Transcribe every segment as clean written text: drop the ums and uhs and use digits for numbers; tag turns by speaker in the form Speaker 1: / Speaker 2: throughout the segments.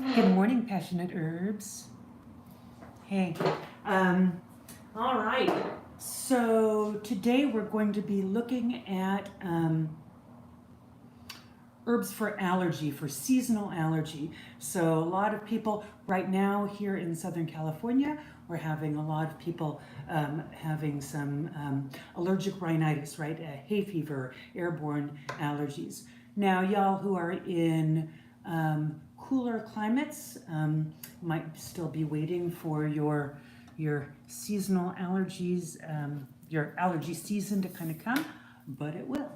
Speaker 1: Good morning, passionate herbs. Hey, all right. So today we're going to be looking at herbs for allergy, for seasonal allergy. So a lot of people right now here in Southern California, we're having a lot of people having some allergic rhinitis, right? Hay fever, airborne allergies. Now, y'all who are in cooler climates might still be waiting for your seasonal allergies, your allergy season to kind of come, but it will.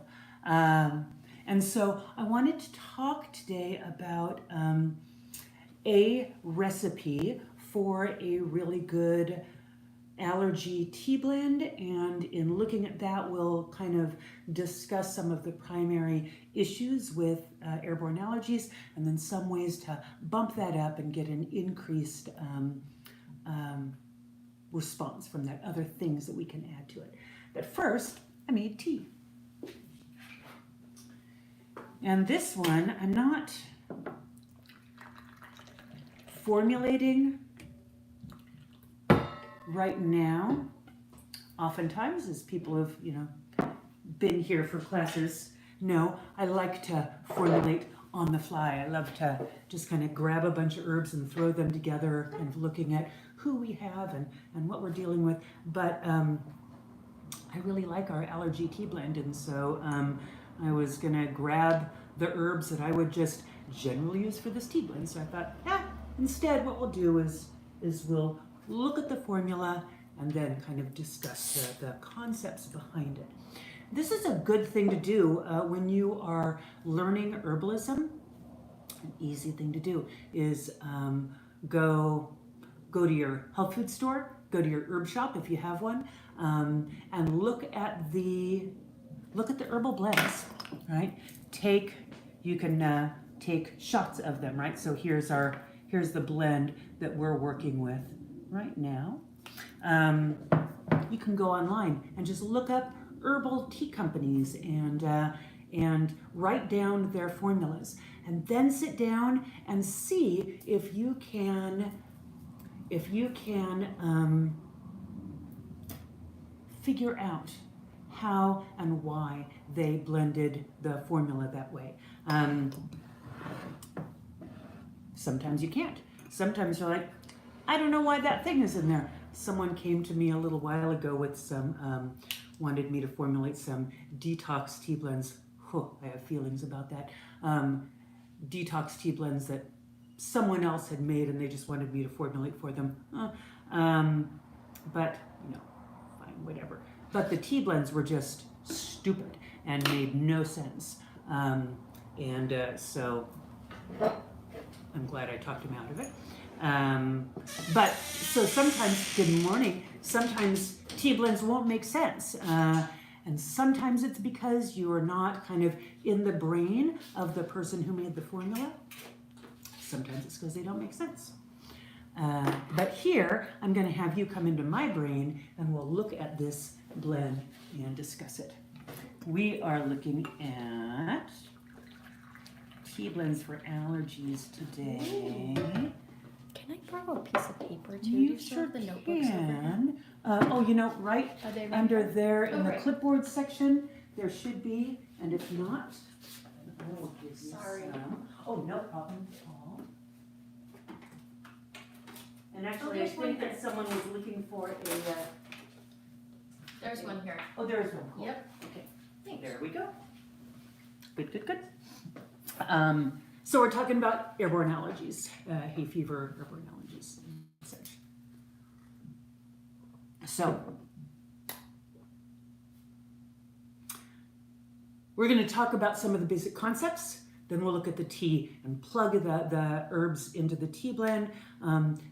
Speaker 1: And so I wanted to talk today about a recipe for a really good allergy tea blend, and in looking at that we'll kind of discuss some of the primary issues with airborne allergies and then some ways to bump that up and get an increased response from that, other things that we can add to it. But first, I made tea. And this one, I'm not formulating right now. Oftentimes, as people have, been here for classes, know I like to formulate on the fly. I love to just kind of grab a bunch of herbs and throw them together, kind of looking at who we have and what we're dealing with. But I really like our allergy tea blend, and so I was gonna grab the herbs that I would just generally use for this tea blend. So I thought, instead what we'll do is we'll look at the formula and then kind of discuss the concepts behind it. This is a good thing to do when you are learning herbalism. An easy thing to do is go to your health food store, go to your herb shop if you have one, and look at the herbal blends, right? You can take shots of them, right? So here's the blend that we're working with right now. You can go online and just look up herbal tea companies and write down their formulas, and then sit down and see if you can figure out how and why they blended the formula that way. Sometimes you can't. Sometimes you're like, I don't know why that thing is in there. Someone came to me a little while ago with some, wanted me to formulate some detox tea blends. I have feelings about that. Detox tea blends that someone else had made and they just wanted me to formulate for them. But, fine, whatever. But the tea blends were just stupid and made no sense. So I'm glad I talked him out of it. But so sometimes, good morning, sometimes tea blends won't make sense. And sometimes it's because you are not kind of in the brain of the person who made the formula. Sometimes it's because they don't make sense. But here, I'm going to have you come into my brain and we'll look at this blend and discuss it. We are looking at tea blends for allergies today.
Speaker 2: Can I borrow a piece of paper too?
Speaker 1: You sure
Speaker 2: the notebooks
Speaker 1: can. Right under there in the clipboard section, there should be, and if not, I will give you some. Oh, no problem at all. And actually, I think that someone was looking for a...
Speaker 2: There's one here.
Speaker 1: Oh, there's one. Cool.
Speaker 2: Yep.
Speaker 1: Okay.
Speaker 2: Thanks.
Speaker 1: There we go. Good. So we're talking about airborne allergies, hay fever, airborne allergies, and such. So we're going to talk about some of the basic concepts. Then we'll look at the tea and plug the herbs into the tea blend,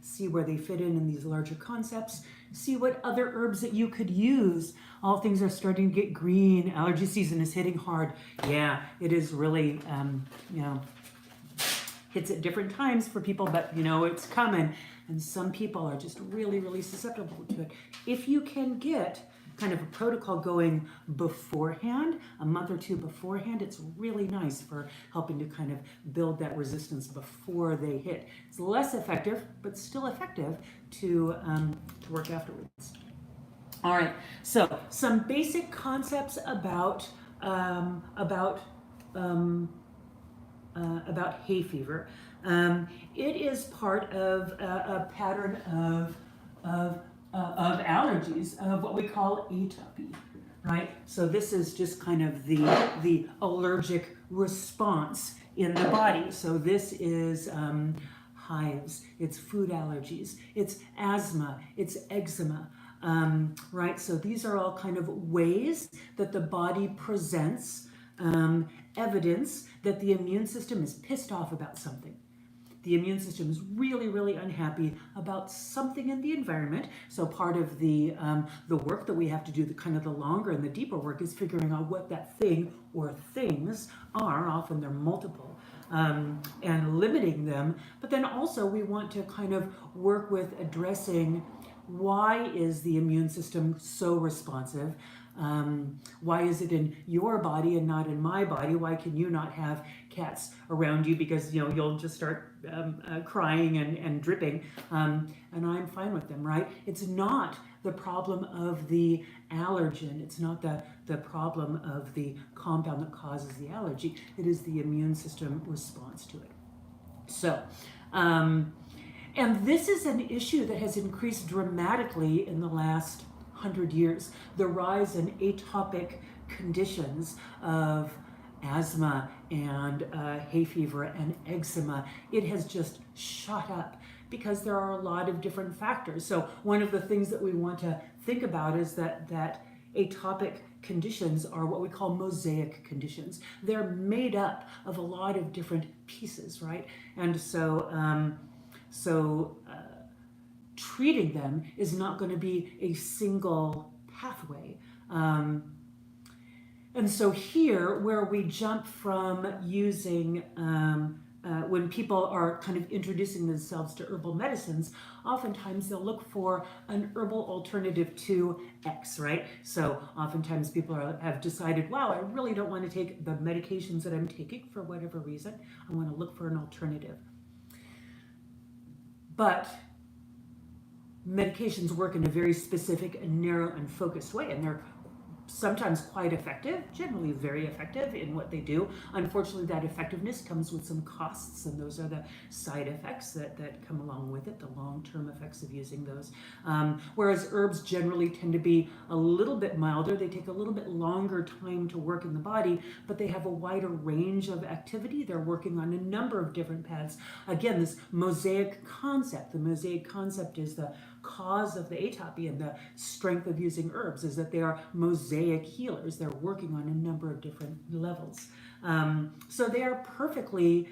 Speaker 1: see where they fit in these larger concepts, see what other herbs that you could use. All things are starting to get green. Allergy season is hitting hard. Yeah, it is really, hits at different times for people, but it's coming. And some people are just really, really susceptible to it. If you can get kind of a protocol going beforehand, a month or two beforehand, it's really nice for helping to kind of build that resistance before they hit. It's less effective, but still effective to work afterwards. All right, so some basic concepts about hay fever. It is part of a pattern of allergies, of what we call atopy, right? So this is just kind of the allergic response in the body. So this is hives, it's food allergies, it's asthma, it's eczema, right? So these are all kind of ways that the body presents evidence that the immune system is pissed off about something. The immune system is really, really unhappy about something in the environment. So part of the work that we have to do, the kind of the longer and the deeper work, is figuring out what that thing or things are. Often they're multiple, and limiting them. But then also we want to kind of work with addressing why is the immune system so responsive. Why is it in your body and not in my body? Why can you not have cats around you? Because you'll just start crying and dripping, and I'm fine with them, right? It's not the problem of the allergen. It's not the problem of the compound that causes the allergy. It is the immune system response to it. So, and this is an issue that has increased dramatically in the last 100 years. The rise in atopic conditions of asthma and hay fever and eczema, it has just shot up because there are a lot of different factors. So one of the things that we want to think about is that atopic conditions are what we call mosaic conditions. They're made up of a lot of different pieces, right? And so treating them is not going to be a single pathway. And so here, where we jump from using, when people are kind of introducing themselves to herbal medicines, oftentimes they'll look for an herbal alternative to X, right? So oftentimes people have decided, wow, I really don't want to take the medications that I'm taking for whatever reason. I want to look for an alternative. But medications work in a very specific and narrow and focused way, and they're sometimes quite effective, generally very effective in what they do. Unfortunately, that effectiveness comes with some costs, and those are the side effects that come along with it, the long-term effects of using those. Whereas herbs generally tend to be a little bit milder. They take a little bit longer time to work in the body, but they have a wider range of activity. They're working on a number of different paths. Again, this mosaic concept, the mosaic concept is the cause of the atopy, and the strength of using herbs is that they are mosaic healers. They're working on a number of different levels. So they are perfectly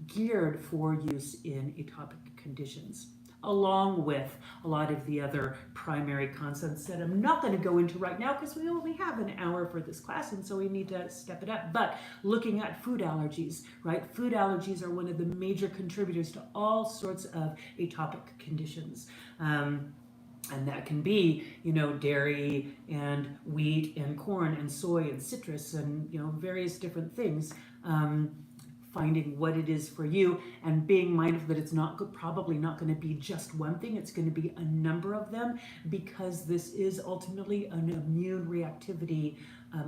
Speaker 1: geared for use in atopic conditions, along with a lot of the other primary concepts that I'm not going to go into right now because we only have an hour for this class, and so we need to step it up. But looking at food allergies, right? Food allergies are one of the major contributors to all sorts of atopic conditions. And that can be, dairy and wheat and corn and soy and citrus and, various different things. Finding what it is for you and being mindful that it's probably not going to be just one thing. It's going to be a number of them, because this is ultimately an immune reactivity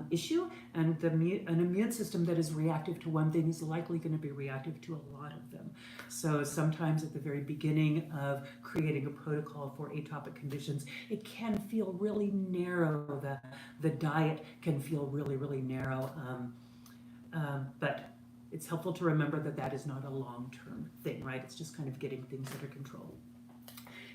Speaker 1: issue, and an immune system that is reactive to one thing is likely going to be reactive to a lot of them. So sometimes at the very beginning of creating a protocol for atopic conditions, it can feel really narrow. The diet can feel really, really narrow, but it's helpful to remember that is not a long-term thing, right? It's just kind of getting things under control.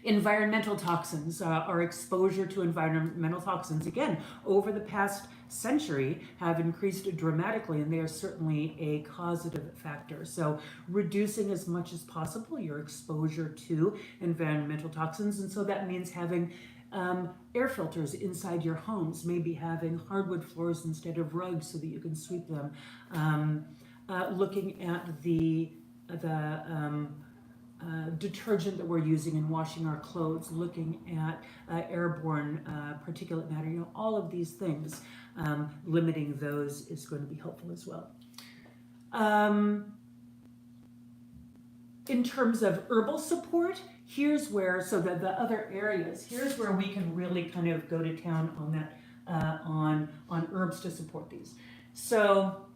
Speaker 1: Environmental toxins, our exposure to environmental toxins, again, over the past century have increased dramatically, and they are certainly a causative factor. So reducing as much as possible your exposure to environmental toxins, and so that means having air filters inside your homes, maybe having hardwood floors instead of rugs so that you can sweep them. Looking at the detergent that we're using in washing our clothes, looking at airborne particulate matter, all of these things, limiting those is going to be helpful as well. In terms of herbal support, here's where, so that the other areas, here's where we can really kind of go to town on that, on herbs to support these. So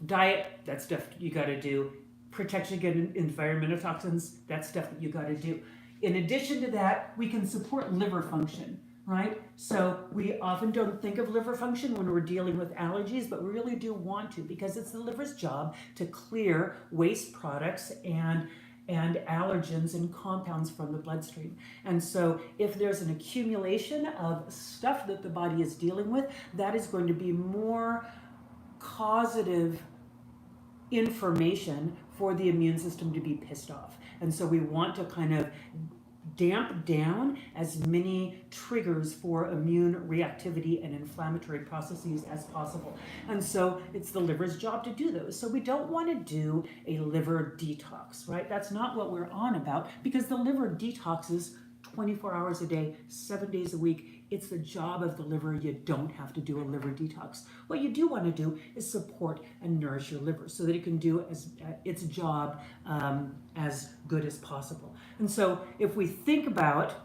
Speaker 1: diet, that's stuff you got to do. Protection against environmental toxins, that's stuff that you got to do. In addition to that, we can support liver function, right? So we often don't think of liver function when we're dealing with allergies, but we really do want to, because it's the liver's job to clear waste products and allergens and compounds from the bloodstream. And so if there's an accumulation of stuff that the body is dealing with, that is going to be more causative information for the immune system to be pissed off. And so we want to kind of damp down as many triggers for immune reactivity and inflammatory processes as possible. And so it's the liver's job to do those. So we don't want to do a liver detox, right? That's not what we're on about, because the liver detoxes 24 hours a day, 7 days a week. It's the job of the liver. You don't have to do a liver detox. What you do want to do is support and nourish your liver so that it can do its job as good as possible. And so if we think about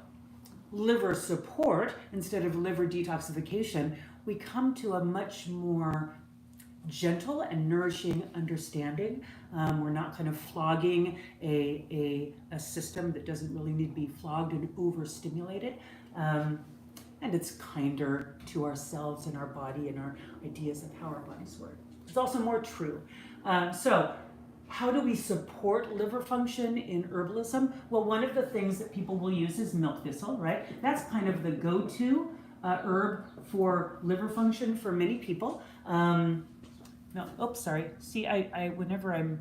Speaker 1: liver support instead of liver detoxification, we come to a much more gentle and nourishing understanding. We're not kind of flogging a system that doesn't really need to be flogged and overstimulated. And it's kinder to ourselves and our body and our ideas of how our bodies work. It's also more true. So how do we support liver function in herbalism? Well, one of the things that people will use is milk thistle, right? That's kind of the go-to herb for liver function for many people. No, oops, sorry. See, I whenever I'm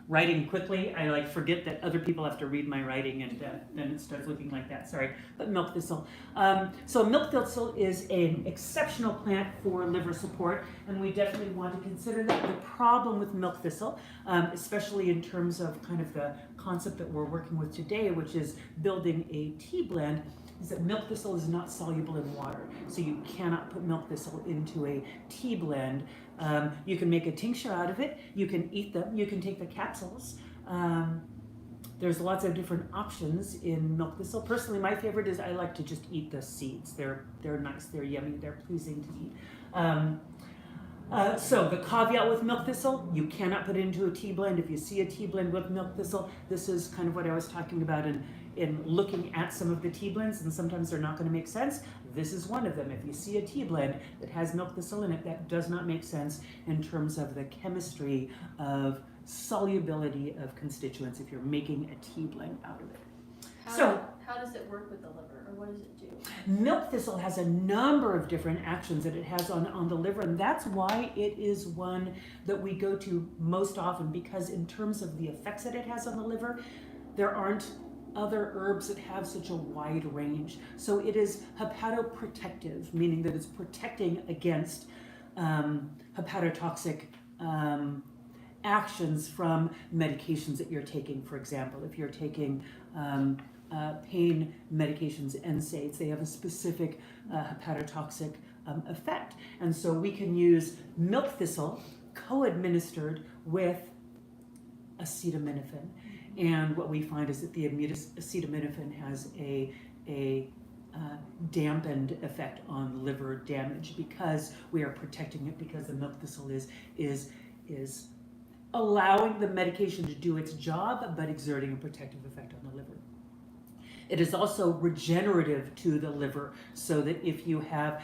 Speaker 1: writing quickly, I forget that other people have to read my writing, and then it starts looking like that. Sorry, but milk thistle. So milk thistle is an exceptional plant for liver support, and we definitely want to consider that. The problem with milk thistle, especially in terms of kind of the concept that we're working with today, which is building a tea blend, is that milk thistle is not soluble in water. So you cannot put milk thistle into a tea blend. You can make a tincture out of it. You can eat them. You can take the capsules. There's lots of different options in milk thistle. Personally, my favorite is I like to just eat the seeds. They're nice. They're yummy. They're pleasing to eat. So the caveat with milk thistle, you cannot put it into a tea blend. If you see a tea blend with milk thistle, this is kind of what I was talking about in looking at some of the tea blends, and sometimes they're not going to make sense. This is one of them. If you see a tea blend that has milk thistle in it, that does not make sense in terms of the chemistry of solubility of constituents if you're making a tea blend out of it.
Speaker 2: How does it work with the liver, or what does it do?
Speaker 1: Milk thistle has a number of different actions that it has on the liver, and that's why it is one that we go to most often, because in terms of the effects that it has on the liver, there aren't other herbs that have such a wide range. So it is hepatoprotective, meaning that it's protecting against hepatotoxic actions from medications that you're taking. For example, if you're taking pain medications, NSAIDs, they have a specific hepatotoxic effect. And so we can use milk thistle co-administered with acetaminophen. And what we find is that the acetaminophen has a dampened effect on liver damage, because we are protecting it, because the milk thistle is allowing the medication to do its job, but exerting a protective effect on the liver. It is also regenerative to the liver, so that if you have,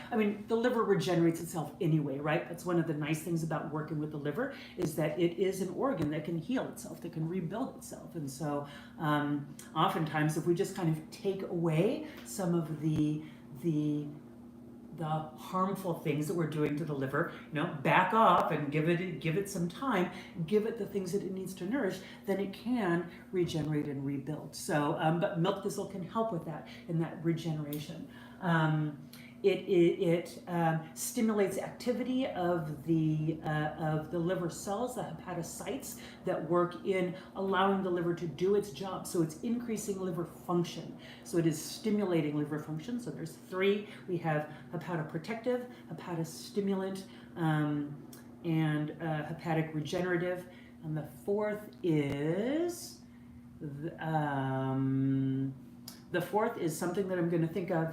Speaker 1: the liver regenerates itself anyway, right? That's one of the nice things about working with the liver, is that it is an organ that can heal itself, that can rebuild itself. And so oftentimes if we just kind of take away some of the harmful things that we're doing to the liver, back off and give it some time, give it the things that it needs to nourish, then it can regenerate and rebuild. So, but milk thistle can help with that, in that regeneration. It stimulates activity of the liver cells, the hepatocytes that work in allowing the liver to do its job. So it's increasing liver function. So it is stimulating liver function. So there's three. We have hepatoprotective, hepatostimulant, and hepatic regenerative. And the fourth is the fourth is something that I'm going to think of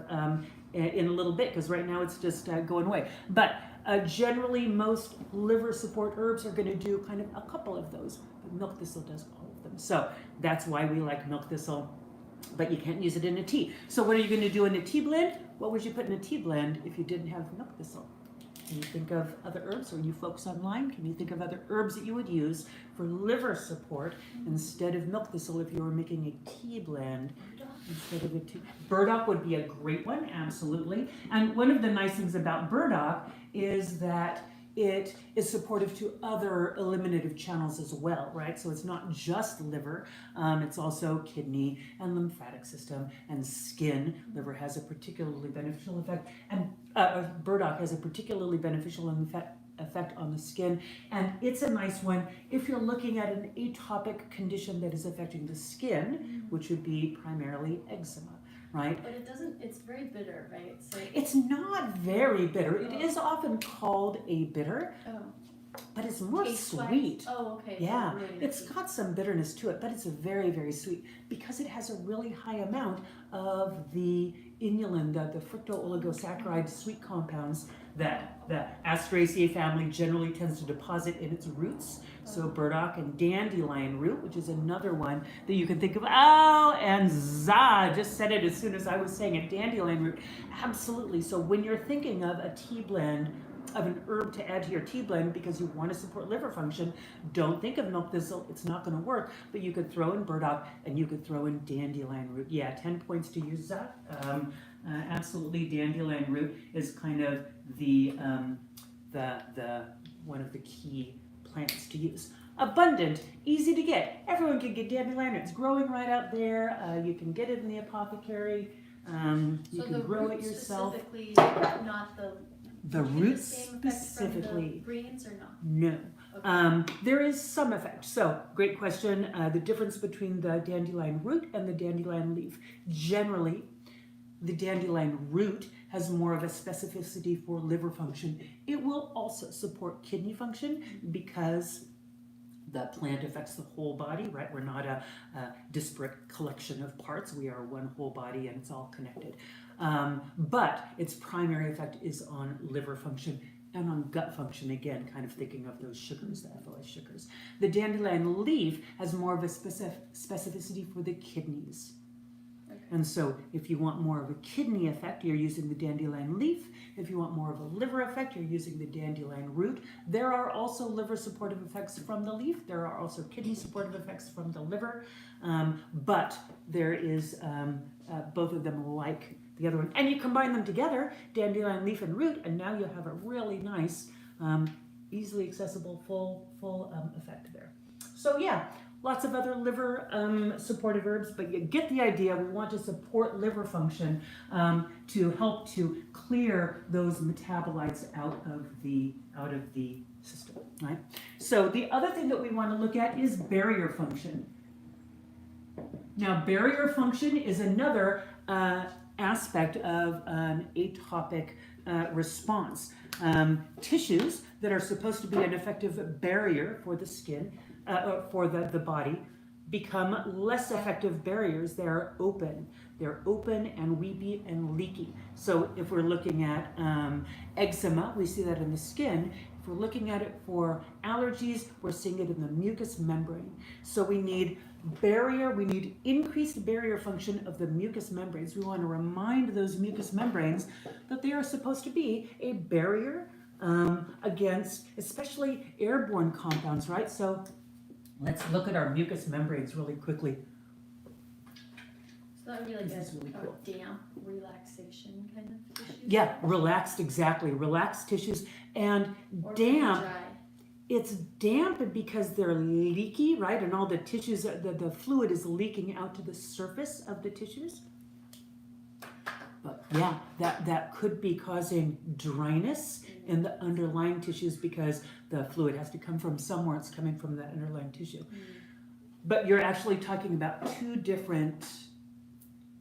Speaker 1: in a little bit, because right now it's just going away. But generally, most liver support herbs are going to do kind of a couple of those. But milk thistle does all of them. So that's why we like milk thistle. But you can't use it in a tea. So what are you going to do in a tea blend? What would you put in a tea blend if you didn't have milk thistle? Can you think of other herbs, or you folks online, can you think of other herbs that you would use for liver support instead of milk thistle if you were making a tea blend instead of a tea? Burdock would be a great one, absolutely. And one of the nice things about burdock is that it is supportive to other eliminative channels as well, right? So it's not just liver, it's also kidney and lymphatic system and skin. Liver has a particularly beneficial effect, and burdock has a particularly beneficial effect on the skin. And it's a nice one if you're looking at an atopic condition that is affecting the skin, which would be primarily eczema. Right?
Speaker 2: But it doesn't, it's very bitter, right? So
Speaker 1: it's not very bitter. It is often called a bitter, but it's more sweet.
Speaker 2: Oh, okay.
Speaker 1: Yeah,
Speaker 2: Really
Speaker 1: it's got some bitterness to it, but it's very, very sweet because it has a really high amount of the inulin, the fructooligosaccharides sweet compounds that the Asteraceae family generally tends to deposit in its roots. So burdock and dandelion root, which is another one that you can think of. Oh, and za, just said it as soon as I was saying it, dandelion root. Absolutely. So when you're thinking of a tea blend, of an herb to add to your tea blend because you want to support liver function, don't think of milk thistle. It's not going to work. But you could throw in burdock and you could throw in dandelion root. Yeah, 10 points to use that. Absolutely, dandelion root is kind of the one of the key plants to use. Abundant, easy to get. Everyone can get dandelion. It's growing right out there. You can get it in the apothecary. You can grow it yourself.
Speaker 2: Specifically, not
Speaker 1: the roots specifically.
Speaker 2: From the greens or not?
Speaker 1: No.
Speaker 2: Okay.
Speaker 1: There is some effect. So, great question. The difference between the dandelion root and the dandelion leaf. Generally, the dandelion root has more of a specificity for liver function. It will also support kidney function because the plant affects the whole body, right? We're not a disparate collection of parts. We are one whole body and it's all connected. But its primary effect is on liver function and on gut function, again, kind of thinking of those sugars, the FOS sugars. The dandelion leaf has more of a specificity for the kidneys. And so if you want more of a kidney effect, you're using the dandelion leaf. If you want more of a liver effect, you're using the dandelion root. There are also liver supportive effects from the leaf. There are also kidney supportive effects from the liver. But there is both of them like the other one. And you combine them together, dandelion leaf and root, and now you have a really nice, easily accessible, full effect there. So yeah. Lots of other liver supportive herbs, but you get the idea. We want to support liver function to help to clear those metabolites out of the system, right? So the other thing that we want to look at is barrier function. Now, barrier function is another aspect of an atopic response. Tissues that are supposed to be an effective barrier for the skin, for the body, become less effective barriers. They're open and weepy and leaky. So if we're looking at eczema, we see that in the skin. If we're looking at it for allergies, we're seeing it in the mucous membrane. So we need increased barrier function of the mucous membranes. We want to remind those mucous membranes that they are supposed to be a barrier against especially airborne compounds, right? So let's look at our mucous membranes really quickly.
Speaker 2: So that would be like
Speaker 1: This is really cool.
Speaker 2: damp relaxation kind of tissues?
Speaker 1: Yeah, relaxed, exactly. Relaxed tissues and
Speaker 2: Or
Speaker 1: damp.
Speaker 2: dry.
Speaker 1: It's damp because they're leaky, right? And all the tissues, the fluid is leaking out to the surface of the tissues. But Yeah, that could be causing dryness in the underlying tissues because the fluid has to come from somewhere. It's coming from that underlying tissue. But you're actually talking about two different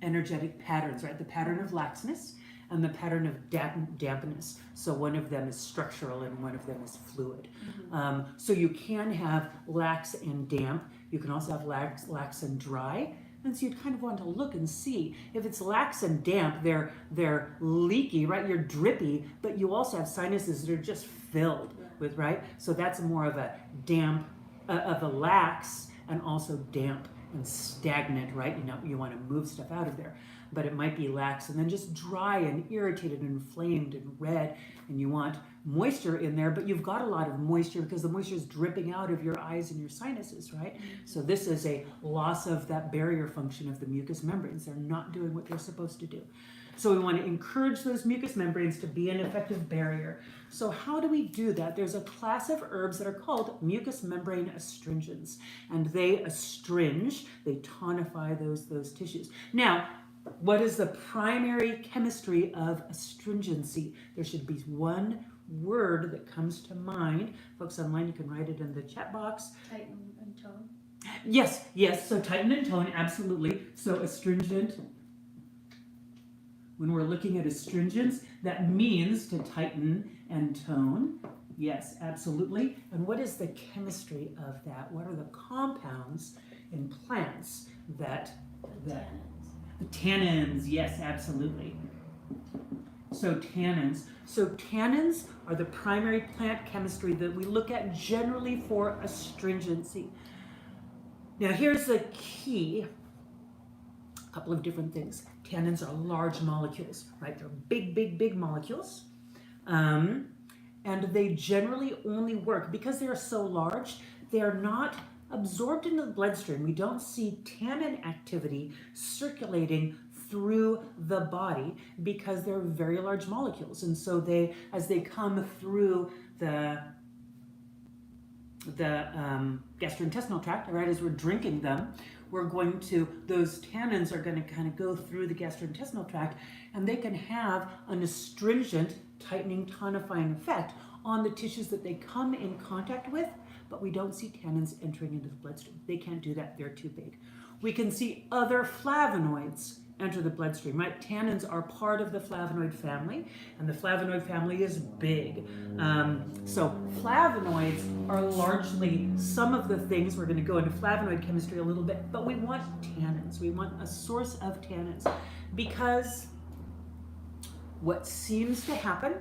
Speaker 1: energetic patterns, right? The pattern of laxness and the pattern of dampness. So one of them is structural and one of them is fluid. So you can have lax and damp. You can also have lax and dry. And so you'd kind of want to look and see if it's lax and damp, they're leaky, right? You're drippy, but you also have sinuses that are just filled with, right? So that's more of a damp, of a lax and also damp and stagnant, right? You know, you want to move stuff out of there, but it might be lax and then just dry and irritated and inflamed and red, and you want moisture in there, but you've got a lot of moisture because the moisture is dripping out of your eyes and your sinuses, right? So this is a loss of that barrier function of the mucous membranes. They're not doing what they're supposed to do. So we want to encourage those mucous membranes to be an effective barrier. So how do we do that? There's a class of herbs that are called mucous membrane astringents, and they astringe, they tonify those tissues. Now, what is the primary chemistry of astringency? There should be one word that comes to mind. Folks online, you can write it in the chat box.
Speaker 2: Tighten and tone.
Speaker 1: Yes, so tighten and tone, absolutely. So astringent. When we're looking at astringents, that means to tighten and tone. Yes, absolutely. And what is the chemistry of that? What are the compounds in plants that
Speaker 2: Tannins.
Speaker 1: the tannins? Yes, absolutely. So tannins are the primary plant chemistry that we look at generally for astringency. Now here's the key. A couple of different things. Tannins are large molecules, right? They're big molecules. And they generally only work, because they are so large, they are not absorbed into the bloodstream. We don't see tannin activity circulating through the body because they're very large molecules. And so they, as they come through the gastrointestinal tract, right, as we're drinking them, we're going to, those tannins are going to kind of go through the gastrointestinal tract, and they can have an astringent, tightening, tonifying effect on the tissues that they come in contact with, but we don't see tannins entering into the bloodstream. They can't do that, they're too big. We can see other flavonoids enter the bloodstream, right? Tannins are part of the flavonoid family, and the flavonoid family is big. So flavonoids are largely some of the things, we're going to go into flavonoid chemistry a little bit, but we want tannins. We want a source of tannins, because what seems to happen,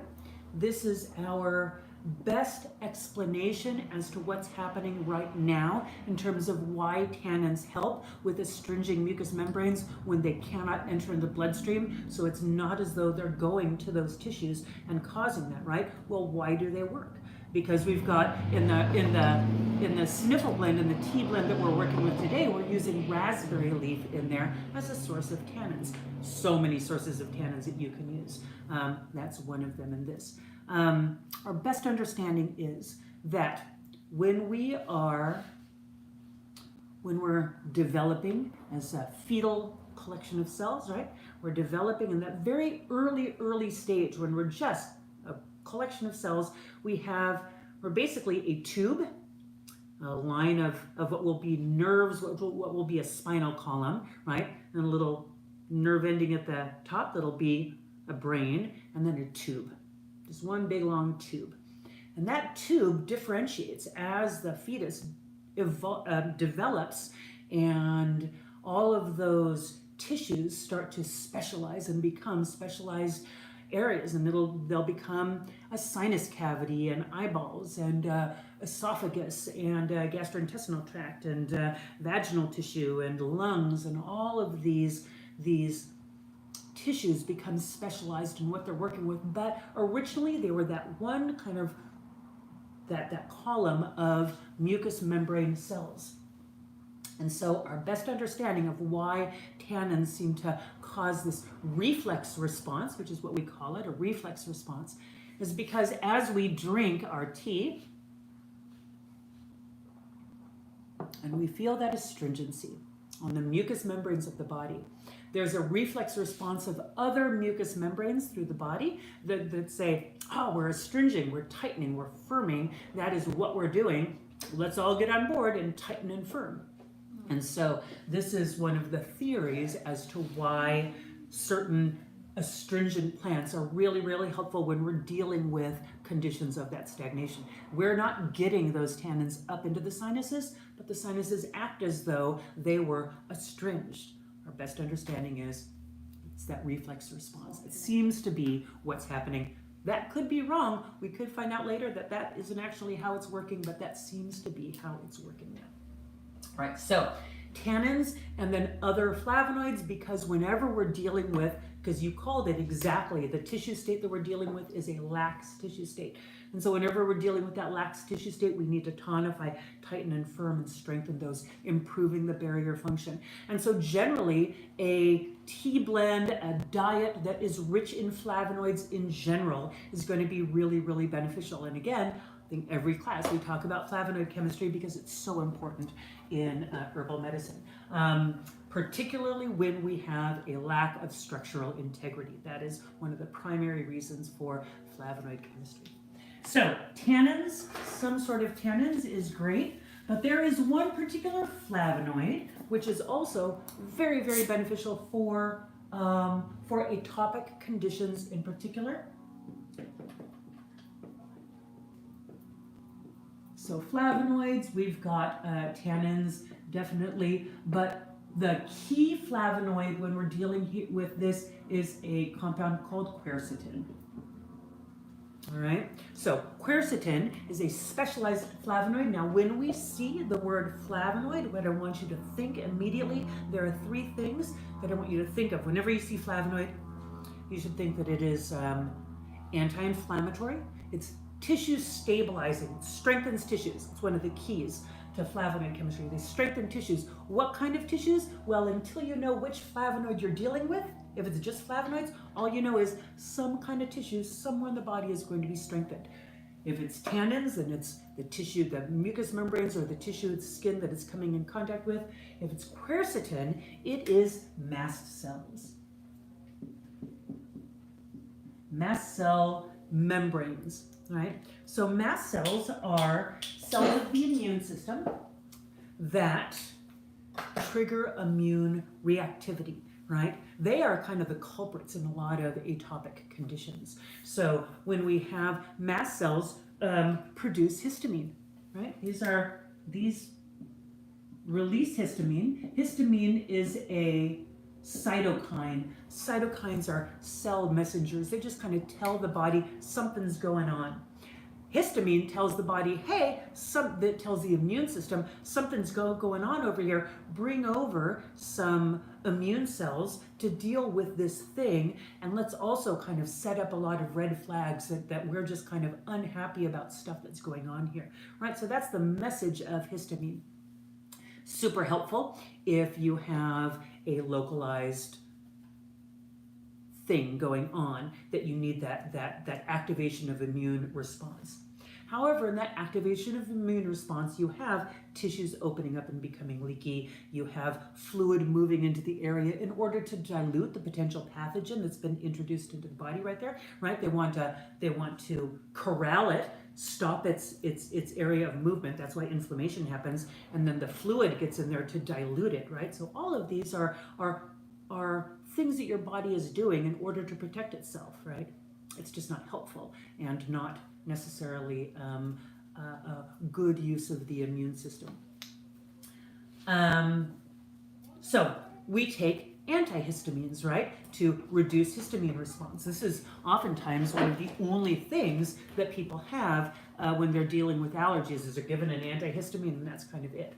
Speaker 1: this is our best explanation as to what's happening right now in terms of why tannins help with astringing mucous membranes when they cannot enter in the bloodstream. So it's not as though they're going to those tissues and causing that, right? Well, why do they work? Because we've got in the sniffle blend, in the tea blend that we're working with today, we're using raspberry leaf in there as a source of tannins. So many sources of tannins that you can use. That's one of them in this. Our best understanding is that when we're developing as a fetal collection of cells, right? We're developing in that very early stage when we're just a collection of cells. We're basically a tube, a line of what will be nerves, what will be a spinal column, right? And a little nerve ending at the top that'll be a brain, and then a tube. Just one big long tube. And that tube differentiates as the fetus develops, and all of those tissues start to specialize and become specialized areas, and they'll become a sinus cavity and eyeballs and esophagus and gastrointestinal tract and vaginal tissue and lungs, and all of these tissues become specialized in what they're working with. But originally they were that one kind of that column of mucous membrane cells. And so our best understanding of why tannins seem to cause this reflex response, which is what we call it, a reflex response, is because as we drink our tea and we feel that astringency on the mucous membranes of the body, there's a reflex response of other mucous membranes through the body that say, oh, we're astringing, we're tightening, we're firming. That is what we're doing. Let's all get on board and tighten and firm. And so this is one of the theories as to why certain astringent plants are really, really helpful when we're dealing with conditions of that stagnation. We're not getting those tannins up into the sinuses, but the sinuses act as though they were astringed. Our best understanding is it's that reflex response. It seems to be what's happening. That could be wrong. We could find out later that that isn't actually how it's working, but that seems to be how it's working now. Right, so tannins and then other flavonoids, because whenever we're dealing with, because you called it exactly, the tissue state that we're dealing with is a lax tissue state. And so whenever we're dealing with that lax tissue state, we need to tonify, tighten and firm and strengthen those, improving the barrier function. And so generally a tea blend, a diet that is rich in flavonoids in general is going to be really, really beneficial. And again, I think every class we talk about flavonoid chemistry because it's so important in herbal medicine, particularly when we have a lack of structural integrity. That is one of the primary reasons for flavonoid chemistry. So tannins, some sort of tannins is great, but there is one particular flavonoid which is also very, very beneficial for atopic conditions in particular. So flavonoids, we've got tannins, definitely, but the key flavonoid when we're dealing with this is a compound called quercetin. All right, so quercetin is a specialized flavonoid. Now, when we see the word flavonoid, what I want you to think immediately, there are three things that I want you to think of. Whenever you see flavonoid, you should think that it is anti-inflammatory. It's tissue stabilizing, strengthens tissues. It's one of the keys to flavonoid chemistry. They strengthen tissues. What kind of tissues? Well, until you know which flavonoid you're dealing with, if it's just flavonoids, all you know is some kind of tissue somewhere in the body is going to be strengthened. If it's tannins, then it's the tissue, the mucous membranes, or the tissue, the skin that it's coming in contact with. If it's quercetin, it is mast cells. Mast cell membranes. Right? So mast cells are cells of the immune system that trigger immune reactivity, right? They are kind of the culprits in a lot of atopic conditions. So when we have mast cells produce histamine, right? These release histamine. Histamine is a cytokine. Cytokines are cell messengers. They just kind of tell the body something's going on. Histamine tells the body, hey, that tells the immune system something's going on over here. Bring over some immune cells to deal with this thing, and let's also kind of set up a lot of red flags that we're just kind of unhappy about stuff that's going on here, right? So that's the message of histamine. Super helpful if you have a localized thing going on that you need that activation of immune response. However, in that activation of immune response, you have tissues opening up and becoming leaky. You have fluid moving into the area in order to dilute the potential pathogen that's been introduced into the body right there, right? They want to corral it, stop its area of movement. That's why inflammation happens, and then the fluid gets in there to dilute it, right? So all of these are things that your body is doing in order to protect itself, right? It's just not helpful and not necessarily a good use of the immune system. So we take antihistamines, right, to reduce histamine response. This is oftentimes one of the only things that people have when they're dealing with allergies, is they're given an antihistamine, and that's kind of it.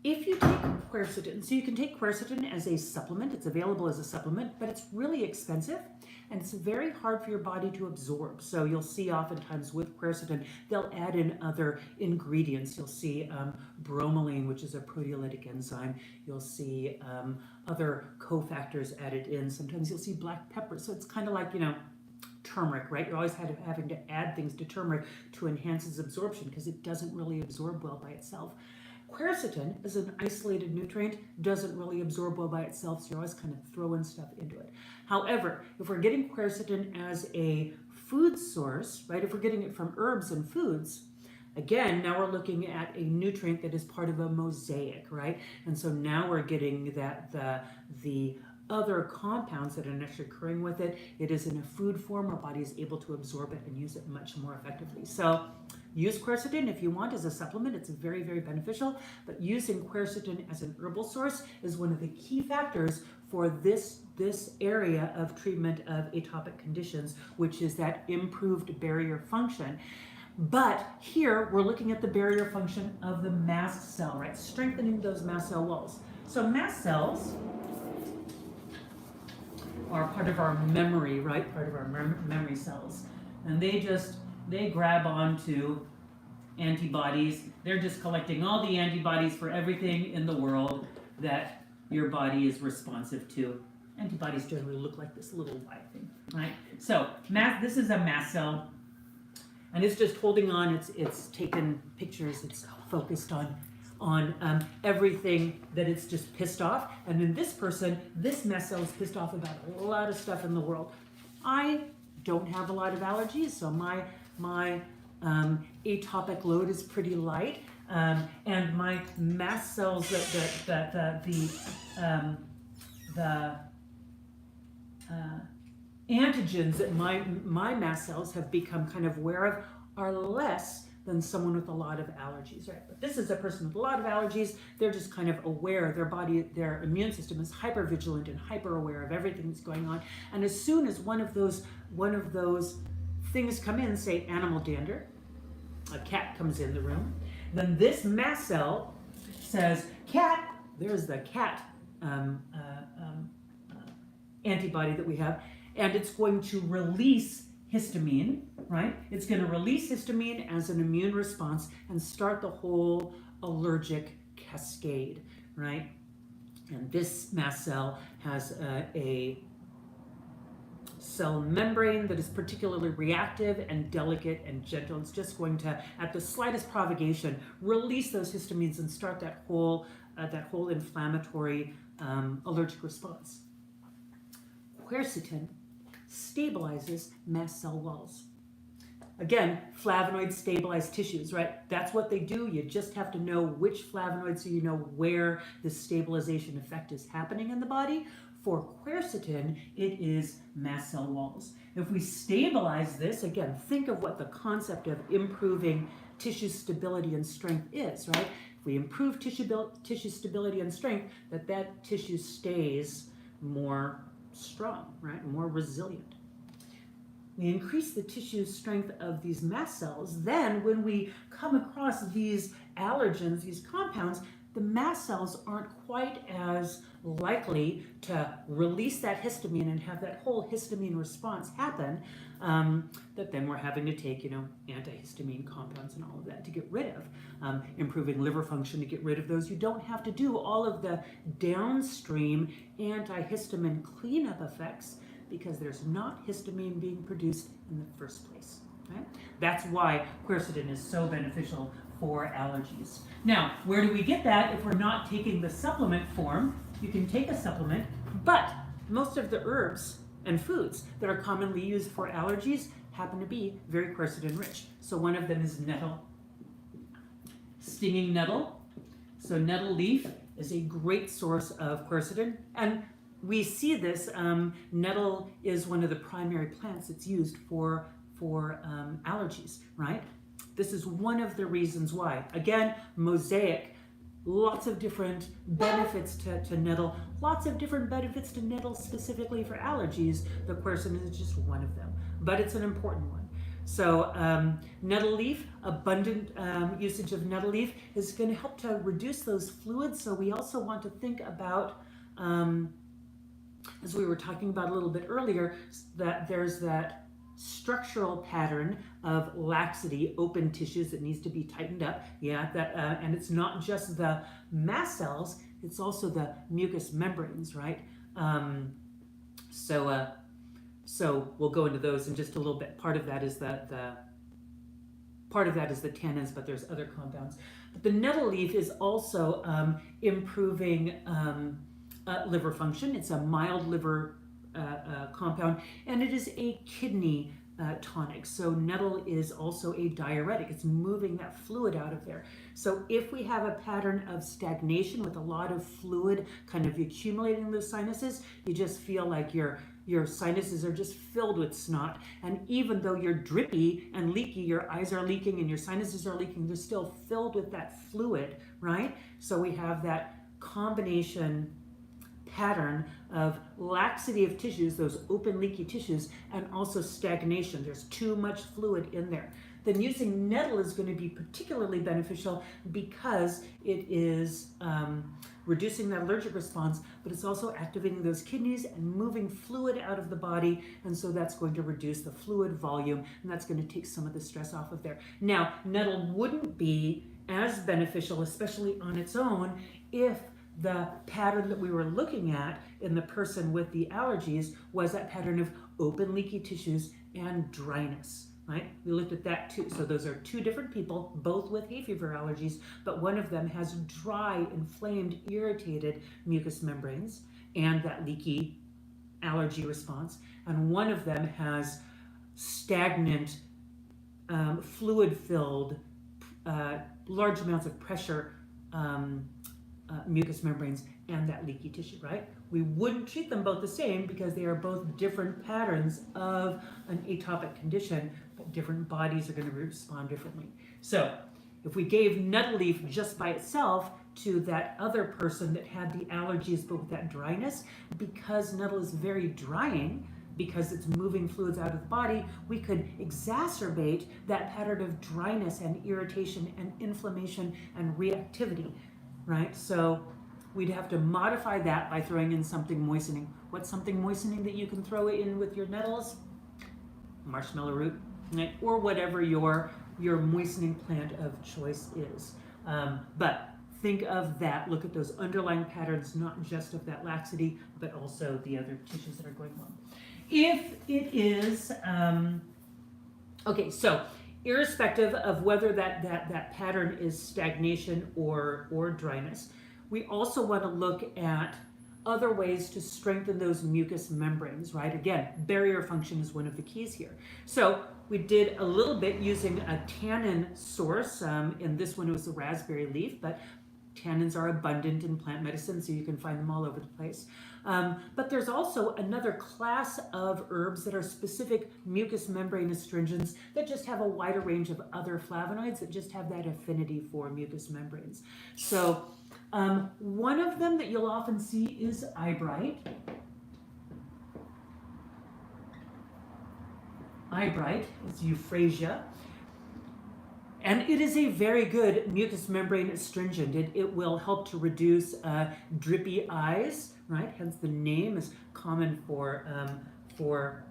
Speaker 1: If you take quercetin, so you can take quercetin as a supplement, it's available as a supplement, but it's really expensive and it's very hard for your body to absorb. So you'll see oftentimes with quercetin, they'll add in other ingredients. You'll see bromelain, which is a proteolytic enzyme. You'll see other cofactors added in. Sometimes you'll see black pepper. So it's kind of like, turmeric, right? You're always having to add things to turmeric to enhance its absorption because it doesn't really absorb well by itself. Quercetin as an isolated nutrient doesn't really absorb well by itself, so you're always kind of throwing stuff into it. However, if we're getting quercetin as a food source, right, if we're getting it from herbs and foods, again, now we're looking at a nutrient that is part of a mosaic, right? And so now we're getting that the other compounds that are naturally occurring with it. It is in a food form. Our body is able to absorb it and use it much more effectively. So use quercetin if you want as a supplement. It's very, very beneficial. But using quercetin as an herbal source is one of the key factors for this area of treatment of atopic conditions, which is that improved barrier function. But here we're looking at the barrier function of the mast cell, right? Strengthening those mast cell walls. So mast cells are part of our memory, right? Part of our memory cells. And they grab onto antibodies. They're just collecting all the antibodies for everything in the world that your body is responsive to. Antibodies generally look like this little white thing, right? So this is a mast cell, and it's just holding on. It's taken pictures. It's focused on everything that it's just pissed off. And then this person, this mast cell is pissed off about a lot of stuff in the world. I don't have a lot of allergies, so my atopic load is pretty light. And my mast cells the antigens that my mast cells have become kind of aware of are less than someone with a lot of allergies, right? But this is a person with a lot of allergies. They're just kind of aware. Their immune system is hyper vigilant and hyper aware of everything that's going on. And as soon as one of those things come in, say animal dander, a cat comes in the room, then this mast cell says, cat, there's the cat antibody that we have, and it's going to release histamine, right? It's going to release histamine as an immune response and start the whole allergic cascade, right? And this mast cell has a cell membrane that is particularly reactive and delicate and gentle. It's just going to, at the slightest provocation, release those histamines and start that whole inflammatory allergic response. Quercetin stabilizes mast cell walls. Again, flavonoids stabilize tissues, right? That's what they do. You just have to know which flavonoids so you know where the stabilization effect is happening in the body. For quercetin, it is mast cell walls. If we stabilize this, again, think of what the concept of improving tissue stability and strength is, right? If we improve tissue stability and strength, that tissue stays more strong, right? More resilient. We increase the tissue strength of these mast cells. Then when we come across these allergens, these compounds, the mast cells aren't quite as likely to release that histamine and have that whole histamine response happen, that then we're having to take, antihistamine compounds and all of that to get rid of, improving liver function to get rid of those. You don't have to do all of the downstream antihistamine cleanup effects because there's not histamine being produced in the first place. Right? That's why quercetin is so beneficial for allergies. Now, where do we get that if we're not taking the supplement form? You can take a supplement, but most of the herbs and foods that are commonly used for allergies happen to be very quercetin rich. So one of them is nettle. Stinging nettle. So nettle leaf is a great source of quercetin, and we see this. Nettle is one of the primary plants that's used for allergies, right? This is one of the reasons why. Again, mosaic, lots of different benefits to nettle, lots of different benefits to nettle specifically for allergies. The quercetin is just one of them, but it's an important one. So nettle leaf, abundant usage of nettle leaf is going to help to reduce those fluids. So we also want to think about, as we were talking about a little bit earlier, that there's that structural pattern of laxity, open tissues that needs to be tightened up. Yeah, and it's not just the mast cells, it's also the mucous membranes, right? So we'll go into those in just a little bit. Part of that is the part of that is the tannins, but there's other compounds. But the nettle leaf is also improving liver function. It's a mild liver compound, and it is a kidney tonic. So nettle is also a diuretic. It's moving that fluid out of there. So if we have a pattern of stagnation with a lot of fluid kind of accumulating in those sinuses, you just feel like your sinuses are just filled with snot. And even though you're drippy and leaky, your eyes are leaking and your sinuses are leaking, they're still filled with that fluid, right? So we have that combination pattern of laxity of tissues, those open leaky tissues, and also stagnation. There's too much fluid in there. Then using nettle is going to be particularly beneficial because it is reducing that allergic response, but it's also activating those kidneys and moving fluid out of the body, and so that's going to reduce the fluid volume, and that's going to take some of the stress off of there. Now, nettle wouldn't be as beneficial, especially on its own, if the pattern that we were looking at in the person with the allergies was that pattern of open leaky tissues and dryness, right? We looked at that too. So those are two different people, both with hay fever allergies, but one of them has dry, inflamed, irritated mucous membranes and that leaky allergy response, and one of them has stagnant, fluid-filled, large amounts of pressure mucous membranes and that leaky tissue, right? We wouldn't treat them both the same because they are both different patterns of an atopic condition, but different bodies are going to respond differently. So if we gave nettle leaf just by itself to that other person that had the allergies but with that dryness, because nettle is very drying, because it's moving fluids out of the body, we could exacerbate that pattern of dryness and irritation and inflammation and reactivity. Right? So we'd have to modify that by throwing in something moistening. What's something moistening that you can throw in with your nettles? Marshmallow root, right? Or whatever your moistening plant of choice is. But think of that. Look at those underlying patterns, not just of that laxity, but also the other tissues that are going on. If it is, okay, so irrespective of whether that pattern is stagnation or dryness, we also want to look at other ways to strengthen those mucous membranes, right? Again, barrier function is one of the keys here. So we did a little bit using a tannin source. In this one, it was the raspberry leaf, but tannins are abundant in plant medicine, so you can find them all over the place. But there's also another class of herbs that are specific mucous membrane astringents that just have a wider range of other flavonoids that just have that affinity for mucous membranes. So one of them that you'll often see is eyebright. Eyebright is euphrasia. And it is a very good mucous membrane astringent. It will help to reduce drippy eyes, right? Hence the name is common for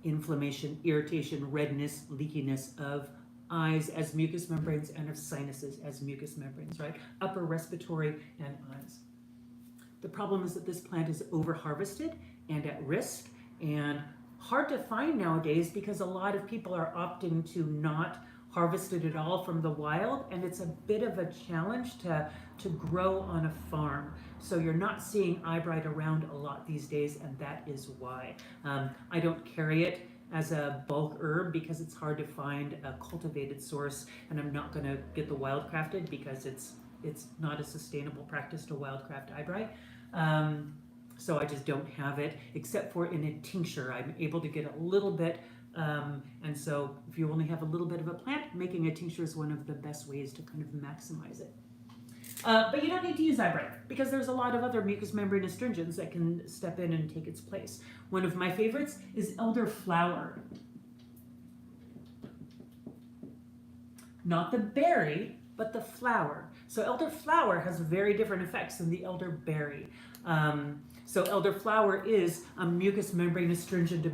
Speaker 1: inflammation, irritation, redness, leakiness of eyes as mucous membranes and of sinuses as mucous membranes, right? Upper respiratory and eyes. The problem is that this plant is over-harvested and at risk and hard to find nowadays because a lot of people are opting to not harvested it all from the wild, and it's a bit of a challenge to grow on a farm. So you're not seeing eyebright around a lot these days, and that is why. I don't carry it as a bulk herb because it's hard to find a cultivated source, and I'm not going to get the wildcrafted because it's not a sustainable practice to wildcraft eyebright. So I just don't have it, except for in a tincture. I'm able to get a little bit. And so if you only have a little bit of a plant, making a tincture is one of the best ways to kind of maximize it. But you don't need to use eyebright because there's a lot of other mucous membrane astringents that can step in and take its place. One of my favorites is elderflower. Not the berry, but the flower. So elderflower has very different effects than the elderberry. So elderflower is a mucous membrane astringent,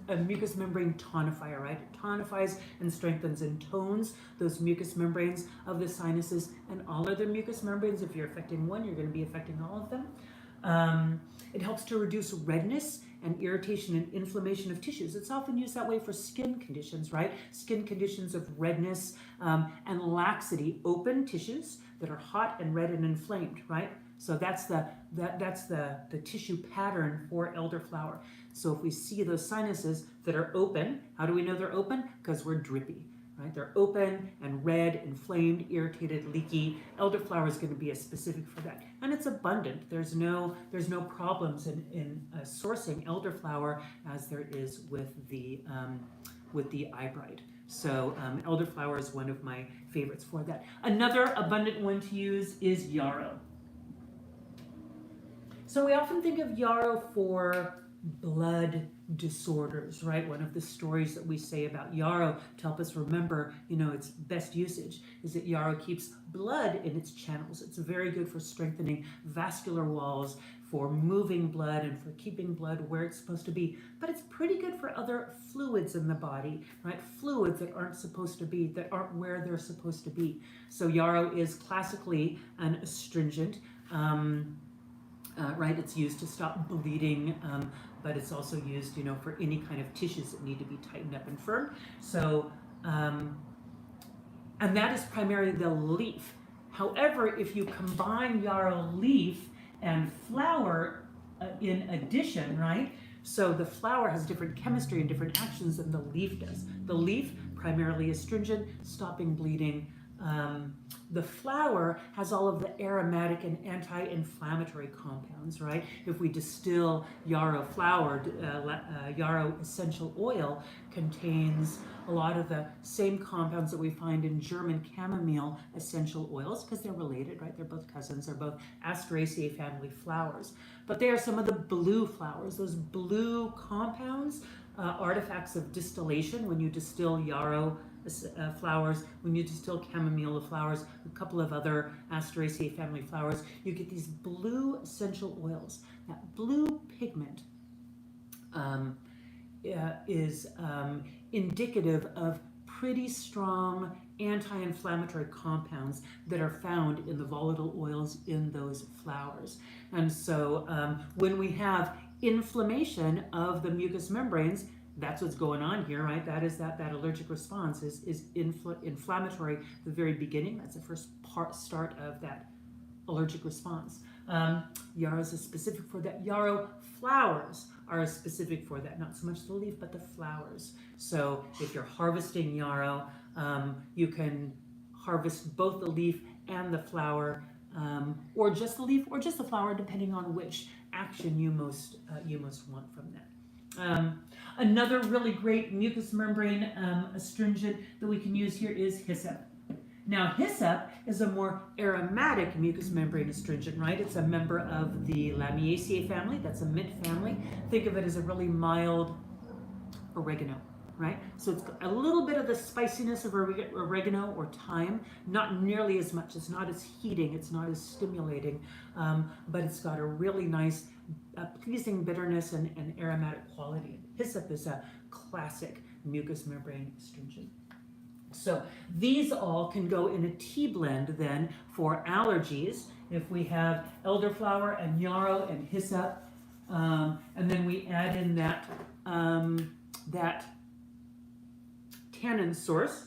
Speaker 1: a mucous membrane tonifier, right? It tonifies and strengthens and tones those mucous membranes of the sinuses and all other mucous membranes. If you're affecting one, you're going to be affecting all of them. It helps to reduce redness and irritation and inflammation of tissues. It's often used that way for skin conditions, right? Skin conditions of redness and laxity, open tissues that are hot and red and inflamed, right? So that's the tissue pattern for elderflower. So if we see those sinuses that are open, how do we know they're open? Because we're drippy, right? They're open and red, inflamed, irritated, leaky. Elderflower is going to be a specific for that, and it's abundant. There's no problems in sourcing elderflower as there is with the eyebright. So elderflower is one of my favorites for that. Another abundant one to use is yarrow. So we often think of yarrow for blood disorders, right? One of the stories that we say about yarrow to help us remember, its best usage is that yarrow keeps blood in its channels. It's very good for strengthening vascular walls, for moving blood, and for keeping blood where it's supposed to be. But it's pretty good for other fluids in the body, right? Fluids that aren't supposed to be, that aren't where they're supposed to be. So yarrow is classically an astringent. Right, it's used to stop bleeding, but it's also used, for any kind of tissues that need to be tightened up and firm. So, and that is primarily the leaf. However, if you combine yarrow leaf and flower in addition, right? So the flower has different chemistry and different actions than the leaf does. The leaf, primarily astringent, stopping bleeding. The flower has all of the aromatic and anti-inflammatory compounds, right? If we distill yarrow flower, yarrow essential oil contains a lot of the same compounds that we find in German chamomile essential oils, because they're related, right? They're both cousins. They're both Asteraceae family flowers. But they are some of the blue flowers. Those blue compounds, artifacts of distillation, when you distill yarrow flowers, when you distill chamomile flowers, a couple of other Asteraceae family flowers, you get these blue essential oils. That blue pigment is indicative of pretty strong anti-inflammatory compounds that are found in the volatile oils in those flowers. And so when we have inflammation of the mucous membranes, that's what's going on here, right? That is that allergic response is inflammatory at the very beginning. That's the first start of that allergic response. Yarrow is specific for that. Yarrow flowers are specific for that. Not so much the leaf, but the flowers. So if you're harvesting yarrow, you can harvest both the leaf and the flower, or just the leaf or just the flower, depending on which action you most want from that. Another really great mucous membrane astringent that we can use here is hyssop. Now, hyssop is a more aromatic mucous membrane astringent, right? It's a member of the Lamiaceae family. That's a mint family. Think of it as a really mild oregano, right? So it's got a little bit of the spiciness of oregano or thyme, not nearly as much. It's not as heating, it's not as stimulating, but it's got a really nice, pleasing bitterness and aromatic quality. Hyssop is a classic mucous membrane astringent. So these all can go in a tea blend then for allergies. If we have elderflower and yarrow and hyssop, and then we add in that tannin source.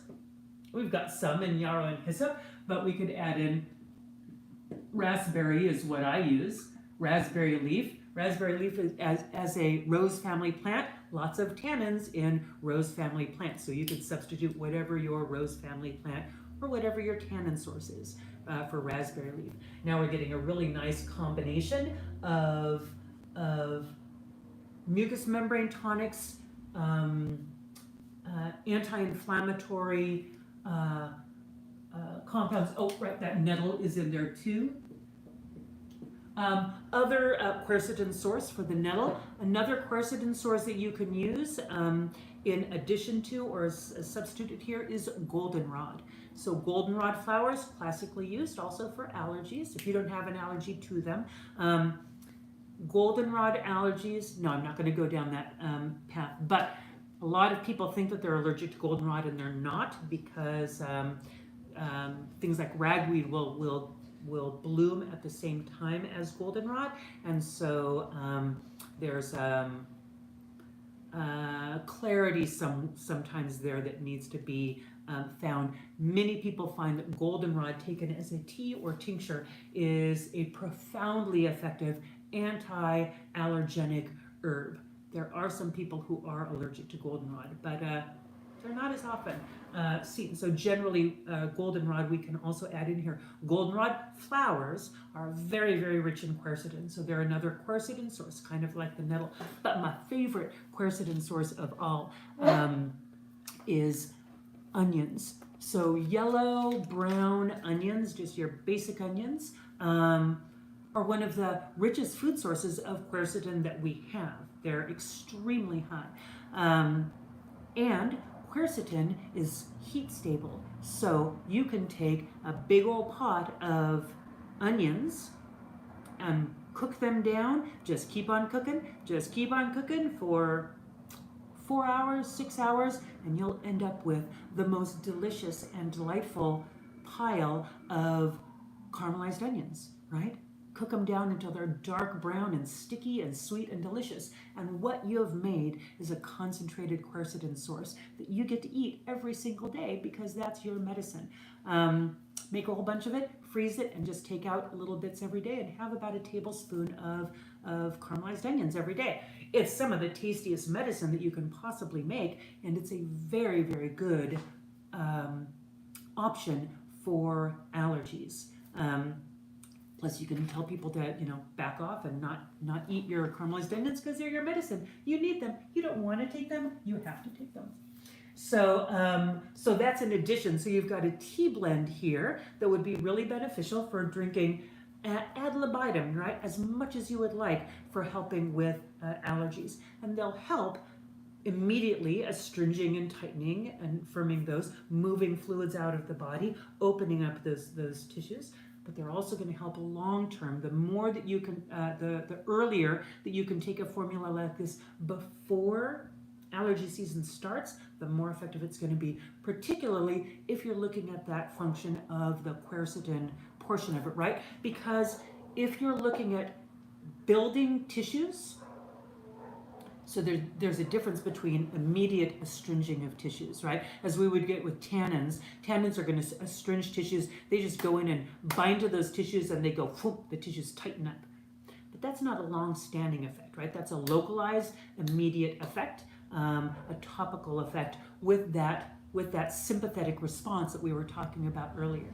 Speaker 1: We've got some in yarrow and hyssop, but we could add in raspberry is what I use. Raspberry leaf. Raspberry leaf is, as a rose family plant, lots of tannins in rose family plants. So you could substitute whatever your rose family plant or whatever your tannin source is for raspberry leaf. Now we're getting a really nice combination of mucous membrane tonics, anti-inflammatory compounds. Oh, right, that nettle is in there too. Other quercetin source for the nettle. Another quercetin source that you can use in addition to or as a substitute here is goldenrod. So goldenrod flowers, classically used also for allergies, if you don't have an allergy to them. Goldenrod allergies, no, I'm not going to go down that path, but a lot of people think that they're allergic to goldenrod and they're not, because things like ragweed will bloom at the same time as goldenrod, and so there's clarity sometimes there that needs to be found. Many people find that goldenrod taken as a tea or tincture is a profoundly effective anti-allergenic herb. There are some people who are allergic to goldenrod, but they're not as often seen. So generally, goldenrod we can also add in here. Goldenrod flowers are very, very rich in quercetin, so they're another quercetin source, kind of like the nettle. But my favorite quercetin source of all is onions. So yellow, brown onions, just your basic onions, are one of the richest food sources of quercetin that we have. They're extremely high. And quercetin is heat stable. So you can take a big old pot of onions and cook them down. Just keep on cooking for 4 hours, 6 hours, and you'll end up with the most delicious and delightful pile of caramelized onions, right? Cook them down until they're dark brown and sticky and sweet and delicious. And what you have made is a concentrated quercetin source that you get to eat every single day because that's your medicine. Make a whole bunch of it, freeze it, and just take out little bits every day and have about a tablespoon of caramelized onions every day. It's some of the tastiest medicine that you can possibly make, and it's a very, very good option for allergies. Plus, you can tell people to, back off and not eat your caramelized onions because they're your medicine. You need them. You don't want to take them. You have to take them. So, so that's an addition. So you've got a tea blend here that would be really beneficial for drinking ad libitum, right? As much as you would like for helping with allergies. And they'll help immediately astringing and tightening and firming those, moving fluids out of the body, opening up those tissues. But they're also going to help long term. The more that you can, the earlier that you can take a formula like this before allergy season starts, the more effective it's going to be, particularly if you're looking at that function of the quercetin portion of it, right? Because if you're looking at building tissues, so there's a difference between immediate astringing of tissues, right? As we would get with tannins. Tannins are going to astringe tissues. They just go in and bind to those tissues and they go, whoop, the tissues tighten up. But that's not a long-standing effect, right? That's a localized, immediate effect, a topical effect with that sympathetic response that we were talking about earlier.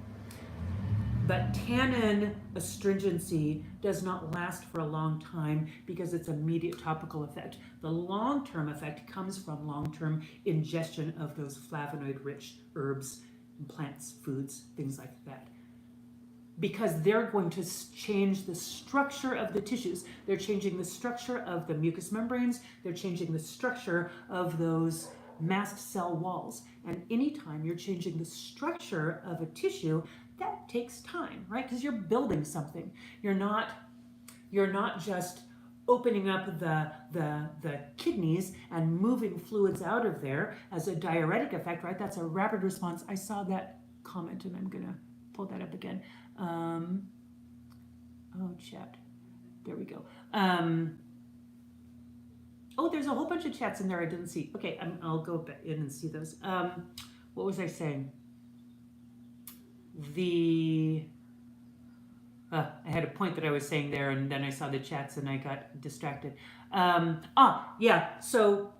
Speaker 1: But tannin astringency does not last for a long time because it's immediate topical effect. The long-term effect comes from long-term ingestion of those flavonoid-rich herbs, plants, foods, things like that. Because they're going to change the structure of the tissues. They're changing the structure of the mucous membranes. They're changing the structure of those mast cell walls. And anytime you're changing the structure of a tissue, that takes time, right? Because you're building something. You're not just opening up the kidneys and moving fluids out of there as a diuretic effect, right? That's a rapid response. I saw that comment and I'm gonna pull that up again. Chat. There we go. There's a whole bunch of chats in there I didn't see. Okay, I'll go back in and see those. What was I saying? I had a point that I was saying there, and then I saw the chats and I got distracted. So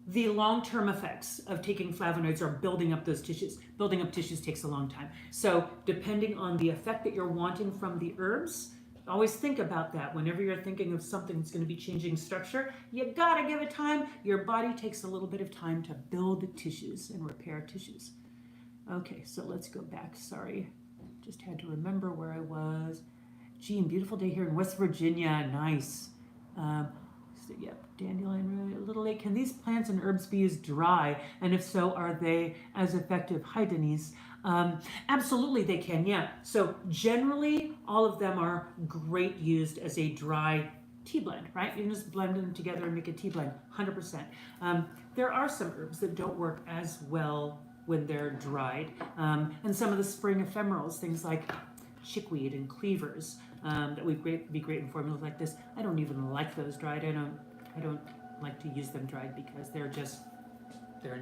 Speaker 1: the long-term effects of taking flavonoids are building up those tissues. Building up tissues takes a long time. So depending on the effect that you're wanting from the herbs, always think about that. Whenever you're thinking of something that's going to be changing structure, you gotta give it time. Your body takes a little bit of time to build tissues and repair tissues. Okay, so let's go back. Sorry, just had to remember where I was. Gee, beautiful day here in West Virginia. Nice. Yep, dandelion, really little late. Can these plants and herbs be used dry? And if so, are they as effective? Hi, Denise. Absolutely, they can. Yeah. So generally, all of them are great used as a dry tea blend, right? You can just blend them together and make a tea blend. 100%. There are some herbs that don't work as well when they're dried, and some of the spring ephemerals, things like chickweed and cleavers, that would be great in formulas like this. I don't even like those dried. I don't like to use them dried because they're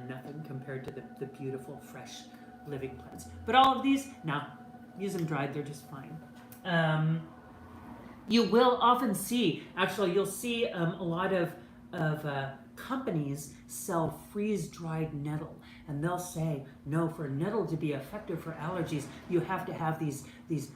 Speaker 1: nothing compared to the beautiful, fresh, living plants. But all of these, no, use them dried, they're just fine. You will often see, actually, you'll see a lot of companies sell freeze-dried nettle, and they'll say, no, for nettle to be effective for allergies, you have to have these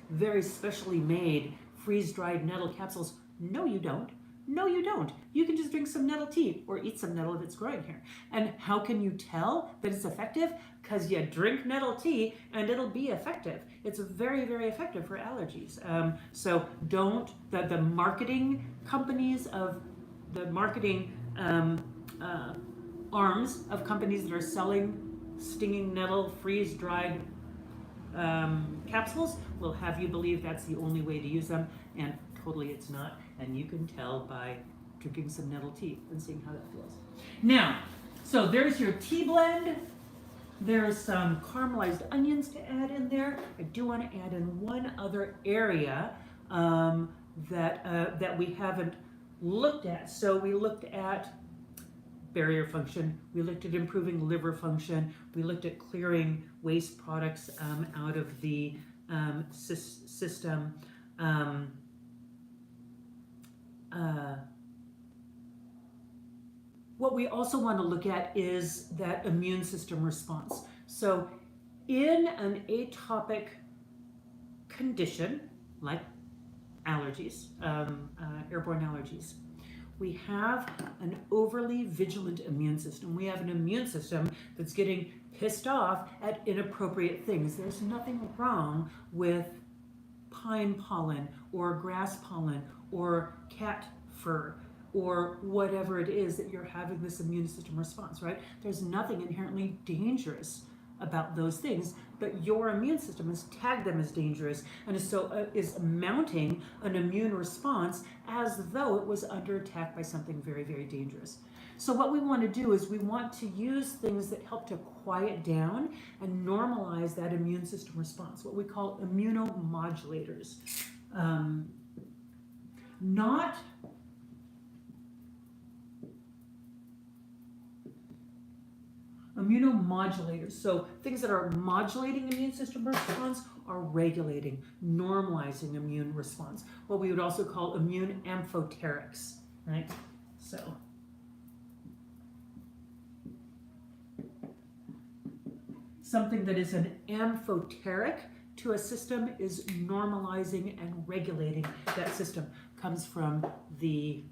Speaker 1: very specially made freeze-dried nettle capsules. No, you don't. No, you don't. You can just drink some nettle tea or eat some nettle if it's growing here. And how can you tell that it's effective? Because you drink nettle tea and it'll be effective. It's very, very effective for allergies. So don't, the marketing companies of, the marketing arms of companies that are selling stinging nettle freeze-dried capsules will have you believe that's the only way to use them, and totally it's not. And you can tell by drinking some nettle tea and seeing how that feels. Now, so there's your tea blend. There's some caramelized onions to add in there. I do want to add in one other area that we haven't looked at. So we looked at barrier function. We looked at improving liver function. We looked at clearing waste products out of the system. What we also want to look at is that immune system response. So in an atopic condition, like allergies, airborne allergies, we have an overly vigilant immune system. We have an immune system that's getting pissed off at inappropriate things. There's nothing wrong with pine pollen or grass pollen or cat fur or whatever it is that you're having this immune system response, right? There's nothing inherently dangerous about those things, but your immune system has tagged them as dangerous and is mounting an immune response as though it was under attack by something very, very dangerous. So what we want to do is we want to use things that help to quiet down and normalize that immune system response, what we call immunomodulators. Not immunomodulators. So things that are modulating immune system response are regulating, normalizing immune response. What we would also call immune amphoterics, right? So something that is an amphoteric to a system is normalizing and regulating that system. Comes from the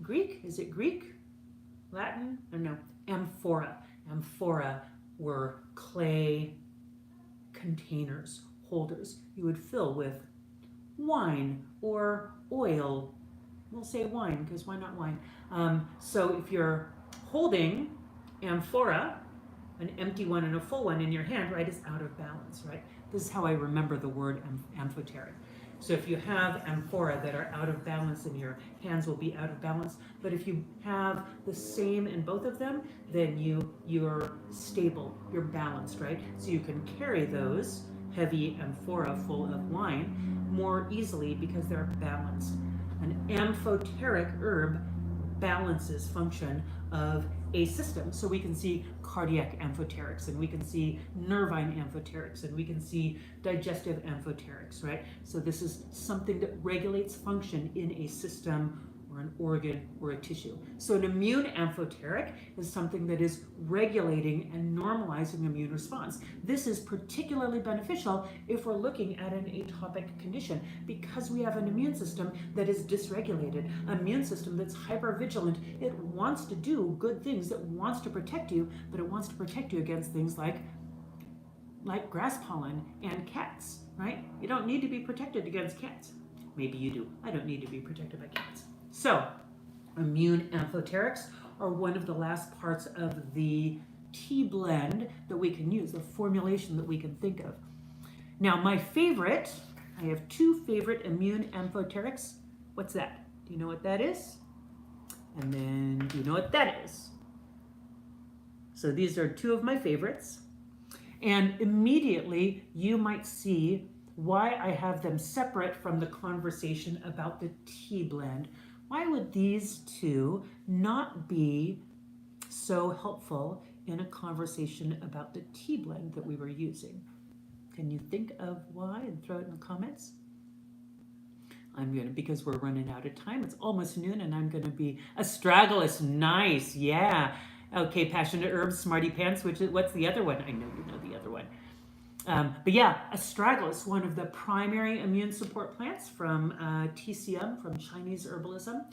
Speaker 1: Greek. Is it Greek? Latin? Or no, amphora. Amphora were clay containers, holders you would fill with wine or oil. We'll say wine because why not wine? So if you're holding amphora, an empty one and a full one in your hand, right, is out of balance, right? This is how I remember the word amphoteric. So if you have amphora that are out of balance, then your hands will be out of balance. But if you have the same in both of them, then you're stable, you're balanced, right? So you can carry those heavy amphora full of wine more easily because they're balanced. An amphoteric herb balances function of a system. So we can see cardiac amphoterics, and we can see nervine amphoterics, and we can see digestive amphoterics, right? So this is something that regulates function in a system or an organ or a tissue. So an immune amphoteric is something that is regulating and normalizing immune response. This is particularly beneficial if we're looking at an atopic condition because we have an immune system that is dysregulated, an immune system that's hypervigilant. It wants to do good things, it wants to protect you, but it wants to protect you against things like grass pollen and cats, right? You don't need to be protected against cats. Maybe you do. I don't need to be protected by cats. So, immune amphoterics are one of the last parts of the tea blend that we can use, the formulation that we can think of. Now, my favorite, I have two favorite immune amphoterics. What's that? Do you know what that is? And then, do you know what that is? So these are two of my favorites. And immediately, you might see why I have them separate from the conversation about the tea blend. why would these two not be so helpful in a conversation about the tea blend that we were using? Can you think of why and throw it in the comments? I'm going to, because we're running out of time, it's almost noon, and I'm going to be astragalus. Nice, yeah. Okay, passionate herbs, smarty pants, what's the other one? I know you know the other one. But yeah, astragalus, one of the primary immune support plants from TCM, from Chinese herbalism.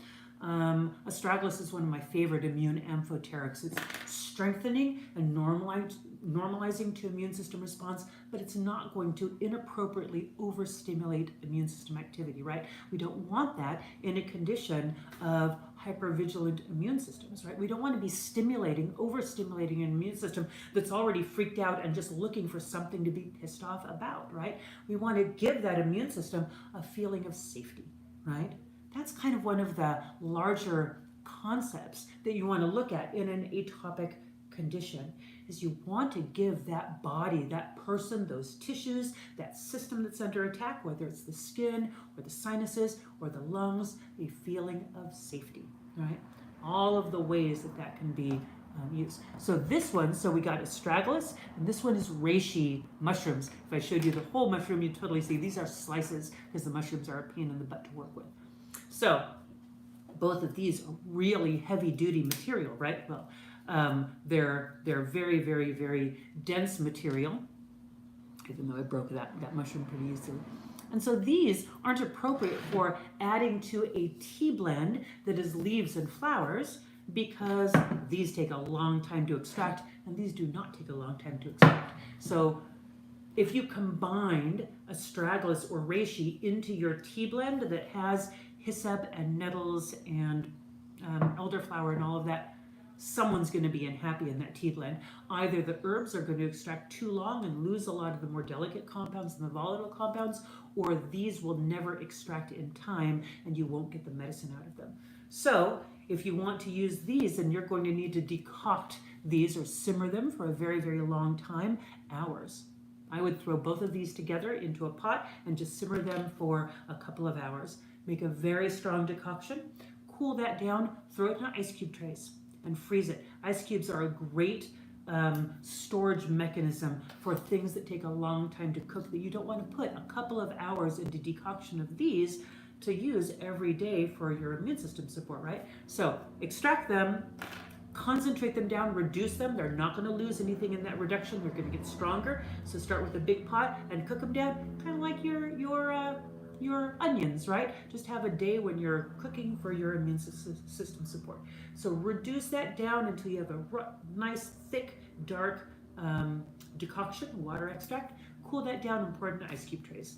Speaker 1: Astragalus is one of my favorite immune amphoterics. It's strengthening and normalizing to immune system response, but it's not going to inappropriately overstimulate immune system activity, right? We don't want that in a condition of hypervigilant immune systems, right? We don't want to be overstimulating an immune system that's already freaked out and just looking for something to be pissed off about, right? We want to give that immune system a feeling of safety, right? That's kind of one of the larger concepts that you want to look at in an atopic condition, is you want to give that body, that person, those tissues, that system that's under attack, whether it's the skin or the sinuses or the lungs, a feeling of safety, right? All of the ways that can be used. So this one, so we got astragalus, and this one is reishi mushrooms. If I showed you the whole mushroom, you'd totally see these are slices, because the mushrooms are a pain in the butt to work with. So both of these are really heavy-duty material, right? Well, they're very, very, very dense material, even though I broke that mushroom pretty easily. And so these aren't appropriate for adding to a tea blend that is leaves and flowers, because these take a long time to extract, and these do not take a long time to extract. So if you combined astragalus or reishi into your tea blend that has hyssop and nettles and elderflower and all of that, someone's going to be unhappy in that tea blend. Either the herbs are going to extract too long and lose a lot of the more delicate compounds and the volatile compounds, or these will never extract in time and you won't get the medicine out of them. So if you want to use these, then you're going to need to decoct these or simmer them for a very, very long time, hours. I would throw both of these together into a pot and just simmer them for a couple of hours. Make a very strong decoction, cool that down, throw it in ice cube trays and freeze it. Ice cubes are a great storage mechanism for things that take a long time to cook, that you don't want to put a couple of hours into decoction of these to use every day for your immune system support, right? So extract them, concentrate them down, reduce them. They're not going to lose anything in that reduction. They're going to get stronger. So start with a big pot and cook them down, kind of like your onions, right? Just have a day when you're cooking for your immune system support. So reduce that down until you have a nice, thick, dark decoction, water extract. Cool that down and pour it in ice cube trays.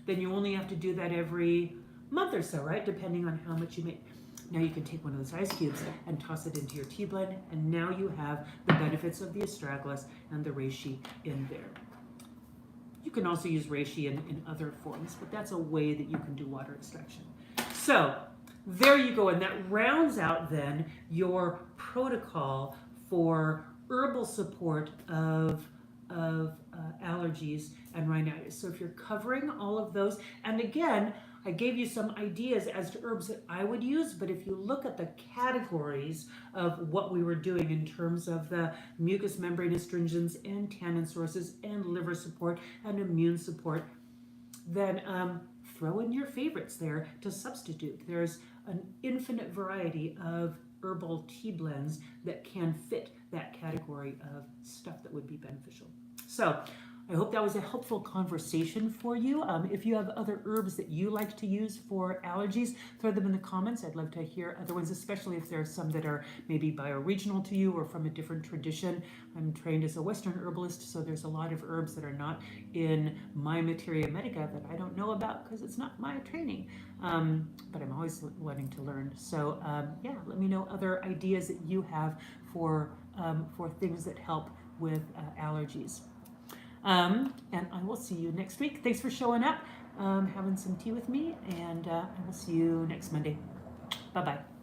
Speaker 1: Then you only have to do that every month or so, right? Depending on how much you make. Now you can take one of those ice cubes and toss it into your tea blend, and now you have the benefits of the astragalus and the reishi in there. You can also use reishi in other forms, but that's a way that you can do water extraction. So there you go, and that rounds out then your protocol for herbal support of allergies and rhinitis. So if you're covering all of those, and again, I gave you some ideas as to herbs that I would use, but if you look at the categories of what we were doing in terms of the mucous membrane astringents and tannin sources and liver support and immune support, then throw in your favorites there to substitute. There's an infinite variety of herbal tea blends that can fit that category of stuff that would be beneficial. So I hope that was a helpful conversation for you. If you have other herbs that you like to use for allergies, throw them in the comments. I'd love to hear other ones, especially if there are some that are maybe bioregional to you or from a different tradition. I'm trained as a Western herbalist, so there's a lot of herbs that are not in my materia medica that I don't know about because it's not my training. But I'm always wanting to learn. So yeah, let me know other ideas that you have for things that help with allergies. And I will see you next week. Thanks for showing up, having some tea with me, and I will see you next Monday. Bye-bye.